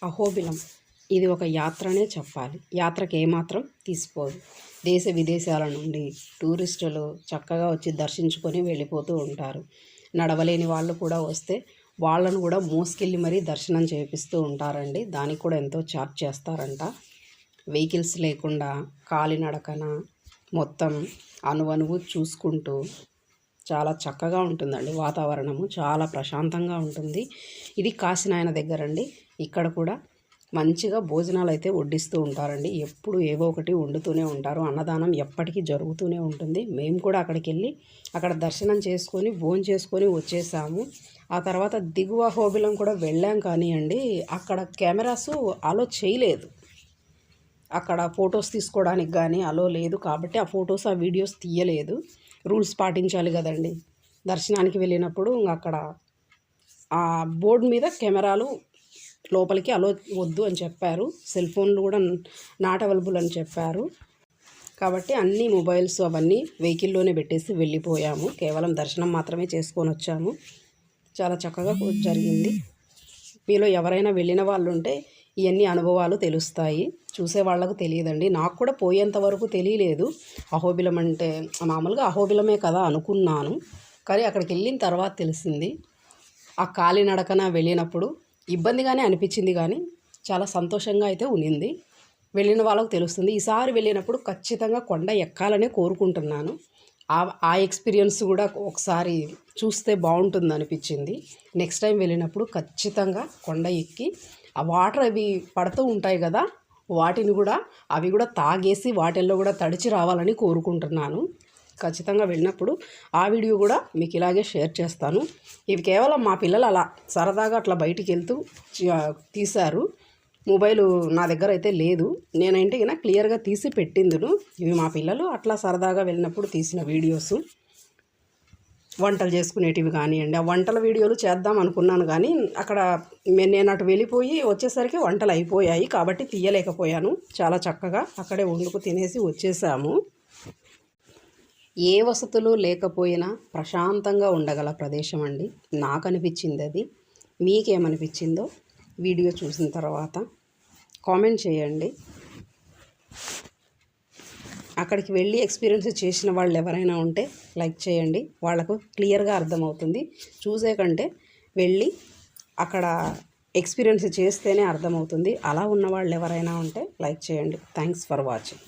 అహోబిలం ఇది ఒక యాత్రనే చెప్పాలి. యాత్రకి ఏమాత్రం తీసిపోదు. దేశ విదేశాల నుండి టూరిస్టులు చక్కగా వచ్చి దర్శించుకొని వెళ్ళిపోతూ ఉంటారు. నడవలేని వాళ్ళు కూడా వస్తే వాళ్ళను కూడా మోసుకెళ్ళి మరీ దర్శనం చేపిస్తూ ఉంటారండి. దానికి కూడా ఎంతో ఛార్జ్ చేస్తారంట. వెహికల్స్ లేకుండా కాలినడకన మొత్తం అణువణువు చూసుకుంటూ చాలా చక్కగా ఉంటుందండి. వాతావరణము చాలా ప్రశాంతంగా ఉంటుంది. ఇది కాశీనాయన దగ్గర అండి. ఇక్కడ కూడా మంచిగా భోజనాలు అయితే వడ్డిస్తూ ఉంటారండి. ఎప్పుడు ఏవో ఒకటి వండుతూనే ఉంటారు. అన్నదానం ఎప్పటికీ జరుగుతూనే ఉంటుంది. మేము కూడా అక్కడికి వెళ్ళి అక్కడ దర్శనం చేసుకొని చేసుకొని వచ్చేసాము. ఆ తర్వాత దిగువ అహోబిలం కూడా వెళ్ళాం కానీ అండి, అక్కడ కెమెరాస్ అలో చేయలేదు. అక్కడ ఫొటోస్ తీసుకోవడానికి కానీ అలో లేదు కాబట్టి ఆ ఫొటోస్ ఆ వీడియోస్ తీయలేదు. రూల్స్ పాటించాలి కదండి. దర్శనానికి వెళ్ళినప్పుడు అక్కడ ఆ బోర్డు మీద కెమెరాలు లోపలికి అలో వద్దు అని చెప్పారు. సెల్ ఫోన్లు కూడా నాట్ అవైలబుల్ అని చెప్పారు. కాబట్టి అన్ని మొబైల్స్ అవన్నీ వెహికల్లోనే పెట్టేసి వెళ్ళిపోయాము. కేవలం దర్శనం మాత్రమే చేసుకొని వచ్చాము. చాలా చక్కగా జరిగింది. మీలో ఎవరైనా వెళ్ళిన వాళ్ళు ఉంటే ఇవన్నీ అనుభవాలు తెలుస్తాయి. చూసే వాళ్ళకు తెలియదండి. నాకు కూడా పోయేంత వరకు తెలియలేదు. అహోబిలం అంటే మామూలుగా అహోబిలమే కదా అనుకున్నాను. కానీ అక్కడికి వెళ్ళిన తర్వాత తెలిసింది. ఆ కాలినడకన వెళ్ళినప్పుడు ఇబ్బందిగానే అనిపించింది కానీ చాలా సంతోషంగా అయితే ఉన్నింది. వెళ్ళిన వాళ్ళకు తెలుస్తుంది. ఈసారి వెళ్ళినప్పుడు ఖచ్చితంగా కొండ ఎక్కాలనే కోరుకుంటున్నాను. ఆ ఎక్స్పీరియన్స్ కూడా ఒకసారి చూస్తే బాగుంటుంది అనిపించింది. నెక్స్ట్ టైం వెళ్ళినప్పుడు ఖచ్చితంగా కొండ ఎక్కి ఆ వాటర్ అవి పడుతూ ఉంటాయి కదా, అవి కూడా తాగేసి వాటిల్లో కూడా తడిచి రావాలని కోరుకుంటున్నాను. ఖచ్చితంగా వెళ్ళినప్పుడు ఆ వీడియో కూడా మీకు ఇలాగే షేర్ చేస్తాను. ఇవి కేవలం మా పిల్లలు అలా సరదాగా అట్లా బయటికి వెళ్తూ తీశారు. మొబైలు నా దగ్గర అయితే లేదు. నేనంటే ఇలా క్లియర్గా తీసి పెట్టిందును. ఇవి మా పిల్లలు అట్లా సరదాగా వెళ్ళినప్పుడు తీసిన వీడియోస్. వంటలు చేసుకునేటివి కానివ్వండి. ఆ వంటల వీడియోలు చేద్దాం అనుకున్నాను కానీ అక్కడ నేను అటు వెళ్ళిపోయి వచ్చేసరికి వంటలు అయిపోయాయి కాబట్టి తీయలేకపోయాను. చాలా చక్కగా అక్కడే వండుకు తినేసి వచ్చేసాము. ఏ వసతులు లేకపోయినా ప్రశాంతంగా ఉండగల ప్రదేశం అండి. నాకు అనిపించింది అది. మీకేమనిపించిందో వీడియో చూసిన తర్వాత కామెంట్ చేయండి. అక్కడికి వెళ్ళి ఎక్స్పీరియన్స్ చేసిన వాళ్ళు ఎవరైనా ఉంటే లైక్ చేయండి. వాళ్ళకు క్లియర్గా అర్థమవుతుంది. చూసే కంటే వెళ్ళి అక్కడ ఎక్స్పీరియన్స్ చేస్తేనే అర్థమవుతుంది. అలా ఉన్న వాళ్ళు ఎవరైనా ఉంటే లైక్ చేయండి. Thanks for watching.